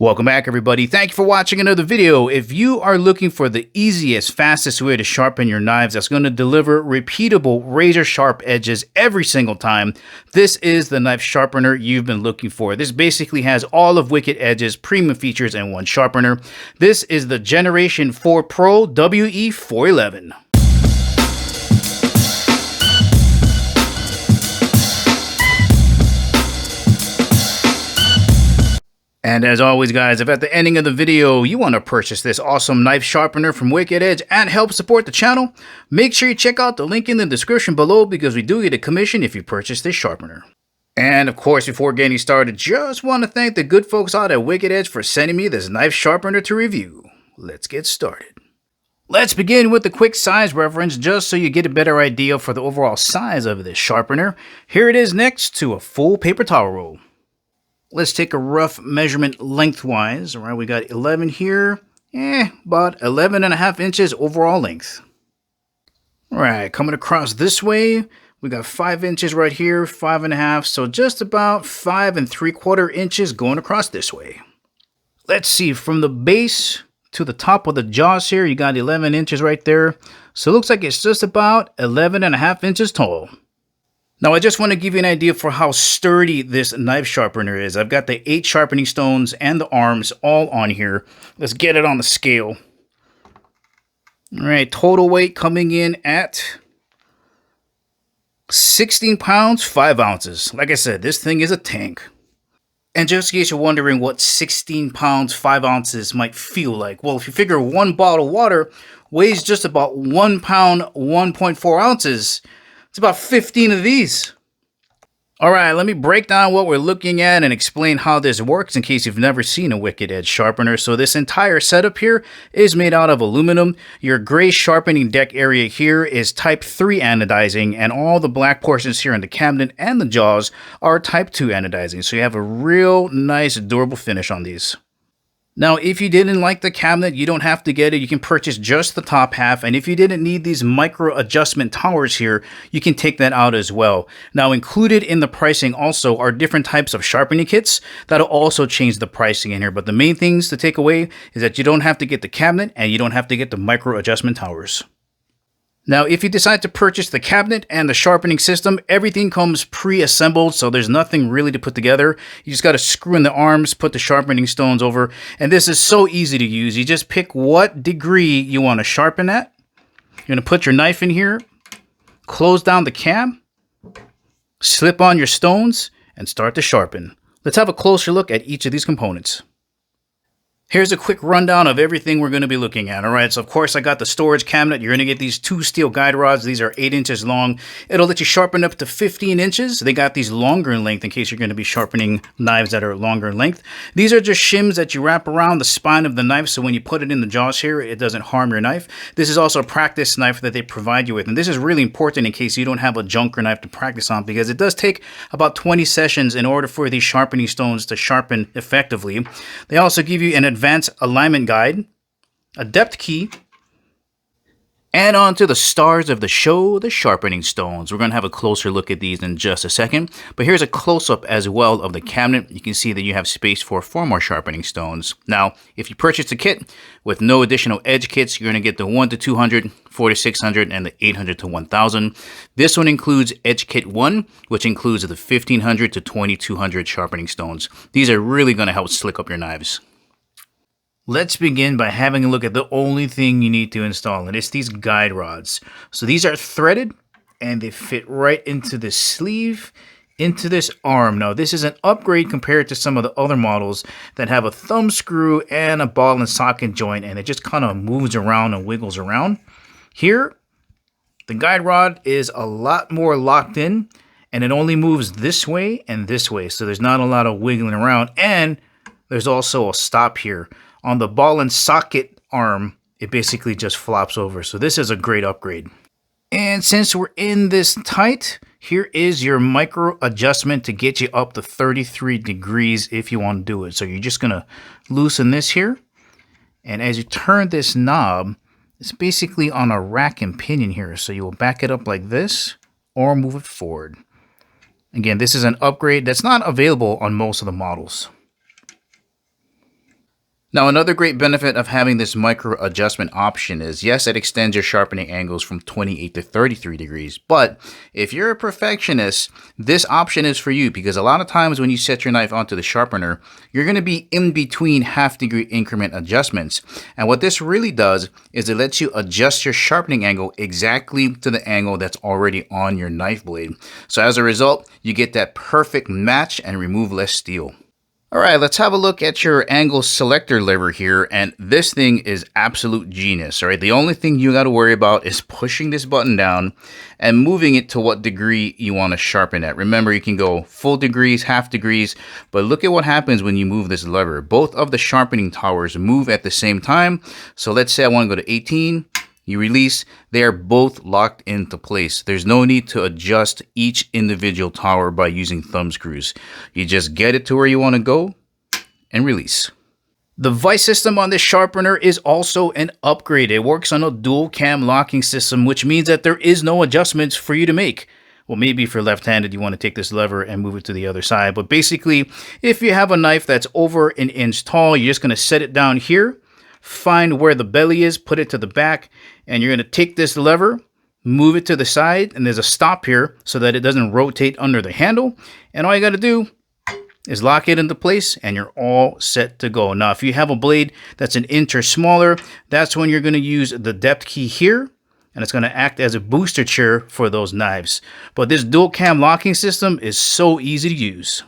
Welcome back, everybody. Thank you for watching another video. If you are looking for the easiest, fastest way to sharpen your knives that's going to deliver repeatable razor sharp edges every single time, this is the knife sharpener you've been looking for. This basically has all of Wicked Edge's premium features in one sharpener. This is the Generation 4 Pro WE411. And as always, guys, if at the ending of the video you want to purchase this awesome knife sharpener from Wicked Edge and help support the channel, make sure you check out the link in the description below because we do get a commission if you purchase this sharpener. And of course, before getting started, just want to thank the good folks out at Wicked Edge for sending me this knife sharpener to review. Let's get started. Let's begin with a quick size reference just so you get a better idea for the overall size of this sharpener. Here it is next to a full paper towel roll. Let's take a rough measurement lengthwise. All right, we got 11 here, about 11.5 inches overall length. All right, coming across this way, we got 5 inches right here, 5.5, so just about 5.75 inches going across this way. Let's see, from the base to the top of the jaws here, you got 11 inches right there. So it looks like it's just about 11.5 inches tall. Now, I just want to give you an idea for how sturdy this knife sharpener is. I've got the 8 sharpening stones and the arms all on here. Let's get it on the scale. All right, total weight coming in at 16 pounds, 5 ounces. Like I said, this thing is a tank. And just in case you're wondering what 16 pounds, 5 ounces might feel like, well, if you figure one bottle of water weighs just about 1 pound, 1.4 ounces, it's about 15 of these. All right, let me break down what we're looking at and explain how this works in case you've never seen a Wicked Edge sharpener. So this entire setup here is made out of aluminum. Your gray sharpening deck area here is type 3 anodizing, and all the black portions here in the cabinet and the jaws are type 2 anodizing. So you have a real nice durable finish on these. Now, if you didn't like the cabinet, you don't have to get it. You can purchase just the top half. And if you didn't need these micro adjustment towers here, you can take that out as well. Now, included in the pricing also are different types of sharpening kits that'll also change the pricing in here. But the main things to take away is that you don't have to get the cabinet and you don't have to get the micro adjustment towers. Now, if you decide to purchase the cabinet and the sharpening system, everything comes pre-assembled, so there's nothing really to put together. You just got to screw in the arms, put the sharpening stones over, and this is so easy to use. You just pick what degree you want to sharpen at. You're going to put your knife in here, close down the cam, slip on your stones, and start to sharpen. Let's have a closer look at each of these components. Here's a quick rundown of everything we're going to be looking at. All right, so of course I got the storage cabinet. You're going to get these 2 steel guide rods. These are 8 inches long. It'll let you sharpen up to 15 inches. They got these longer in length in case you're going to be sharpening knives that are longer in length. These are just shims that you wrap around the spine of the knife, so when you put it in the jaws here, it doesn't harm your knife. This is also a practice knife that they provide you with, and this is really important in case you don't have a junker knife to practice on, because it does take about 20 sessions in order for these sharpening stones to sharpen effectively. They also give you an advanced alignment guide, a depth key, and on to the stars of the show, the sharpening stones. We're going to have a closer look at these in just a second, but here's a close-up as well of the cabinet. You can see that you have space for 4 more sharpening stones. Now, if you purchase the kit with no additional edge kits, you're going to get the 1 to 200, 4 to 600, and the 800 to 1000. This one includes edge kit 1, which includes the 1500 to 2200 sharpening stones. These are really going to help slick up your knives. Let's begin by having a look at the only thing you need to install, and it's these guide rods. So these are threaded, and they fit right into this sleeve, into this arm. Now, this is an upgrade compared to some of the other models that have a thumb screw and a ball and socket joint, and it just kind of moves around and wiggles around. Here, the guide rod is a lot more locked in, and it only moves this way and this way, so there's not a lot of wiggling around, and there's also a stop here. On the ball and socket arm, it basically just flops over. So this is a great upgrade. And since we're in this tight, here is your micro adjustment to get you up to 33 degrees if you want to do it. So you're just going to loosen this here. And as you turn this knob, it's basically on a rack and pinion here. So you will back it up like this or move it forward. Again, this is an upgrade that's not available on most of the models. Now, another great benefit of having this micro adjustment option is, yes, it extends your sharpening angles from 28 to 33 degrees. But if you're a perfectionist, this option is for you, because a lot of times when you set your knife onto the sharpener, you're going to be in between half-degree increment adjustments. And what this really does is it lets you adjust your sharpening angle exactly to the angle that's already on your knife blade. So as a result, you get that perfect match and remove less steel. All right, let's have a look at your angle selector lever here, and this thing is absolute genius. All right, the only thing you got to worry about is pushing this button down and moving it to what degree you want to sharpen at. Remember, you can go full degrees, half degrees, but look at what happens when you move this lever. Both of the sharpening towers move at the same time. So let's say I want to go to 18. You release, they are both locked into place. There's no need to adjust each individual tower by using thumb screws. You just get it to where you want to go and release. The vice system on this sharpener is also an upgrade. It works on a dual cam locking system, which means that there is no adjustments for you to make. Well, maybe if you're left-handed, you want to take this lever and move it to the other side. But basically, if you have a knife that's over an inch tall, you're just going to set it down here. Find where the belly is, put it to the back, and you're going to take this lever, move it to the side, and there's a stop here so that it doesn't rotate under the handle. And all you got to do is lock it into place, and you're all set to go. Now, if you have a blade that's an inch or smaller, that's when you're going to use the depth key here, and it's going to act as a booster chair for those knives. But this dual cam locking system is so easy to use.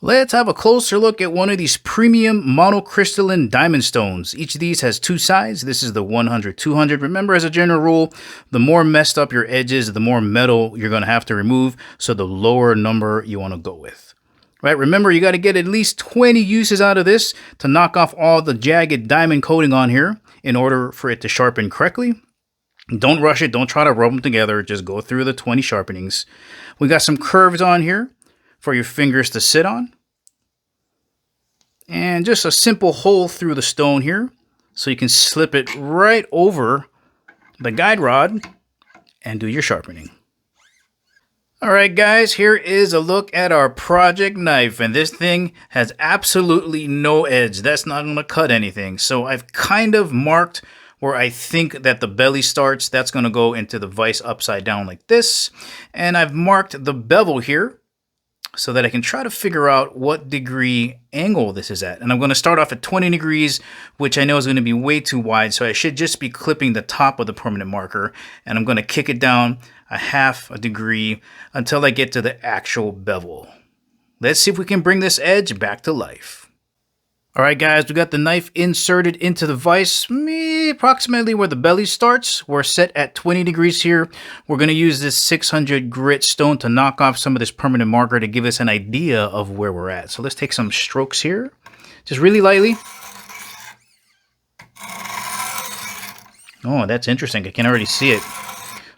Let's have a closer look at one of these premium monocrystalline diamond stones. Each of these has two sides. This is the 100-200. Remember, as a general rule, the more messed up your edges, the more metal you're going to have to remove, so the lower number you want to go with. Right? Remember, you got to get at least 20 uses out of this to knock off all the jagged diamond coating on here in order for it to sharpen correctly. Don't rush it. Don't try to rub them together. Just go through the 20 sharpenings. We got some curves on here for your fingers to sit on. And just a simple hole through the stone here, so you can slip it right over the guide rod and do your sharpening. All right, guys, here is a look at our project knife, and this thing has absolutely no edge. That's not going to cut anything. So I've kind of marked where I think that the belly starts. That's going to go into the vise upside down like this. And I've marked the bevel here so that I can try to figure out what degree angle this is at. And I'm going to start off at 20 degrees, which I know is going to be way too wide, so I should just be clipping the top of the permanent marker, and I'm going to kick it down a half a degree until I get to the actual bevel. Let's see if we can bring this edge back to life. All right, guys, we got the knife inserted into the vise, approximately where the belly starts. We're set at 20 degrees here. We're going to use this 600 grit stone to knock off some of this permanent marker to give us an idea of where we're at. So let's take some strokes here, just really lightly. Oh, that's interesting. I can already see it.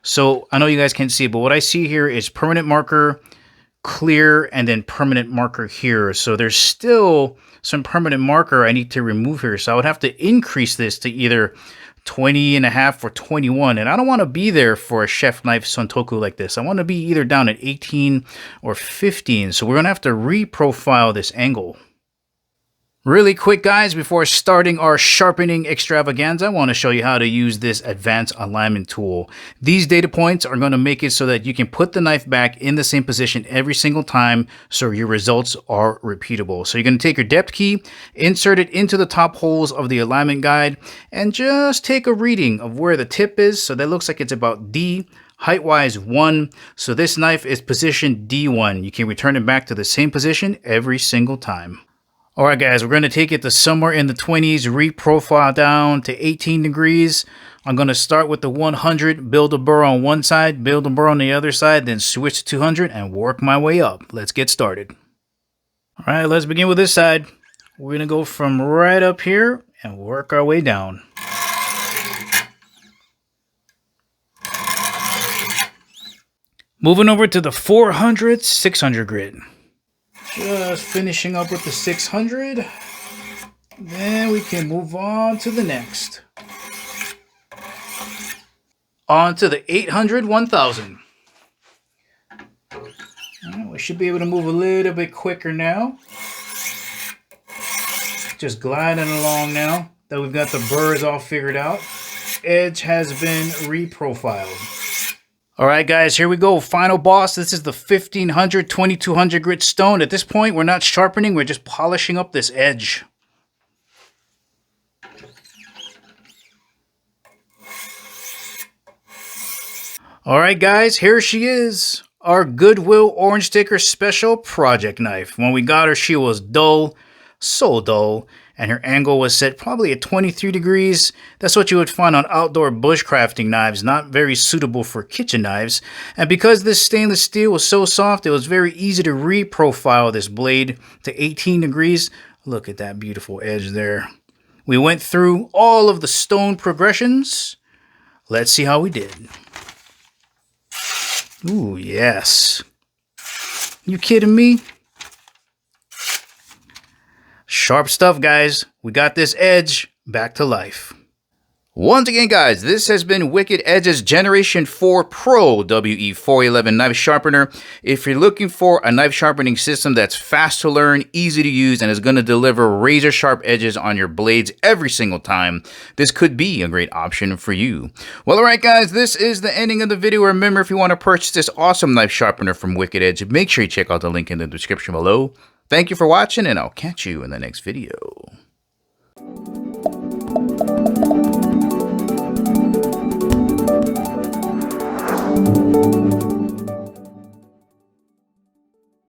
So I know you guys can't see it, but what I see here is permanent marker, clear, and then permanent marker here. So there's still some permanent marker I need to remove here. So I would have to increase this to either 20.5 or 21. And I don't want to be there for a chef knife Suntoku like this. I want to be either down at 18 or 15. So we're going to have to reprofile this angle. Really quick, guys, before starting our sharpening extravaganza, I want to show you how to use this advanced alignment tool. These data points are going to make it so that you can put the knife back in the same position every single time, so your results are repeatable. So you're going to take your depth key, insert it into the top holes of the alignment guide, and just take a reading of where the tip is. So that looks like it's about D. Height-wise 1, so this knife is positioned D1. You can return it back to the same position every single time. Alright, guys, we're going to take it to somewhere in the 20s, reprofile down to 18 degrees. I'm going to start with the 100, build a burr on one side, build a burr on the other side, then switch to 200 and work my way up. Let's get started. Alright, let's begin with this side. We're going to go from right up here and work our way down. Moving over to the 400, 600 grit. Just finishing up with the 600. Then we can move on to the next. On to the 800, 1000. We should be able to move a little bit quicker now. Just gliding along now that we've got the burrs all figured out. Edge has been reprofiled. All right, guys, here we go. Final boss. This is the 1500, 2200 grit stone. At this point, we're not sharpening. We're just polishing up this edge. All right, guys, here she is. Our Goodwill Orange Sticker Special Project Knife. When we got her, she was dull, so dull, and her angle was set probably at 23 degrees. That's what you would find on outdoor bushcrafting knives, not very suitable for kitchen knives. And because this stainless steel was so soft, it was very easy to reprofile this blade to 18 degrees. Look at that beautiful edge there. We went through all of the stone progressions. Let's see how we did. Ooh, yes. You kidding me? Sharp stuff, guys. We got this edge back to life. Once again, guys, this has been Wicked Edge's Generation 4 Pro WE411 knife sharpener. If you're looking for a knife sharpening system that's fast to learn, easy to use, and is going to deliver razor sharp edges on your blades every single time, this could be a great option for you. Well, all right, guys, this is the ending of the video. Remember, if you want to purchase this awesome knife sharpener from Wicked Edge, make sure you check out the link in the description below. Thank you for watching, and I'll catch you in the next video.